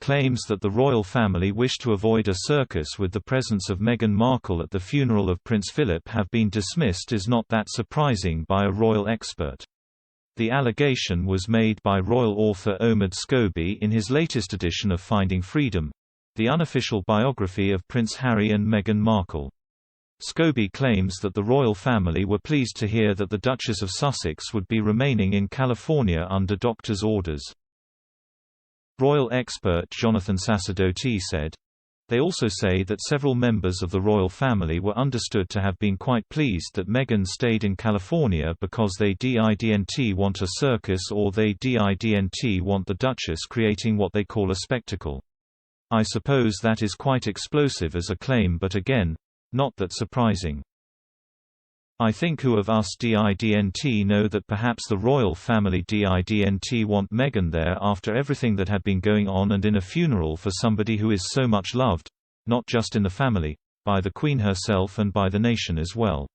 Claims that the royal family wished to avoid a circus with the presence of Meghan Markle at the funeral of Prince Philip have been dismissed as not that surprising by a royal expert. The allegation was made by royal author Omid Scobie in his latest edition of Finding Freedom, the unofficial biography of Prince Harry and Meghan Markle. Scobie claims that the royal family were pleased to hear that the Duchess of Sussex would be remaining in California under doctor's orders. Royal expert Jonathan Sacerdoti said, "They also say that several members of the royal family were understood to have been quite pleased that Meghan stayed in California because they didn't want a circus or they didn't want the Duchess creating what they call a spectacle. I suppose that is quite explosive as a claim, but again, not that surprising. I think who of us didn't know that perhaps the royal family didn't want Meghan there after everything that had been going on and in a funeral for somebody who is so much loved, not just in the family, by the Queen herself and by the nation as well.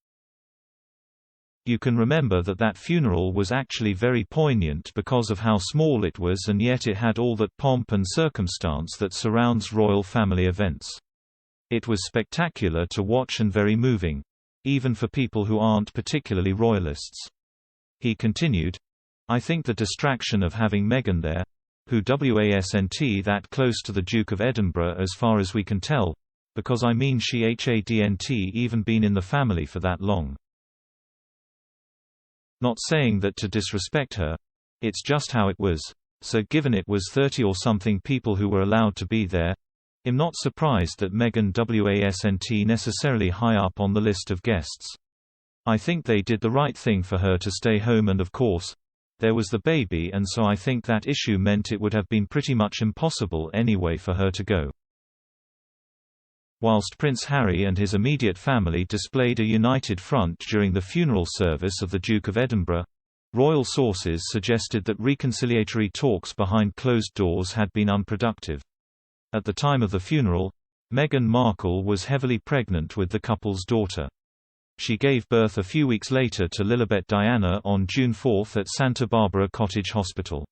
You can remember that funeral was actually very poignant because of how small it was, and yet it had all that pomp and circumstance that surrounds royal family events. It was spectacular to watch and very moving, even for people who aren't particularly royalists." He continued, "I think the distraction of having Meghan there, who wasn't that close to the Duke of Edinburgh as far as we can tell, because I mean she hadn't even been in the family for that long. Not saying that to disrespect her. It's just how it was. So given it was 30 or something people who were allowed to be there, I'm not surprised that Meghan wasn't necessarily high up on the list of guests. I think they did the right thing for her to stay home, and of course, there was the baby, and so I think that issue meant it would have been pretty much impossible anyway for her to go." Whilst Prince Harry and his immediate family displayed a united front during the funeral service of the Duke of Edinburgh, royal sources suggested that reconciliatory talks behind closed doors had been unproductive. At the time of the funeral, Meghan Markle was heavily pregnant with the couple's daughter. She gave birth a few weeks later to Lilibet Diana on June 4 at Santa Barbara Cottage Hospital.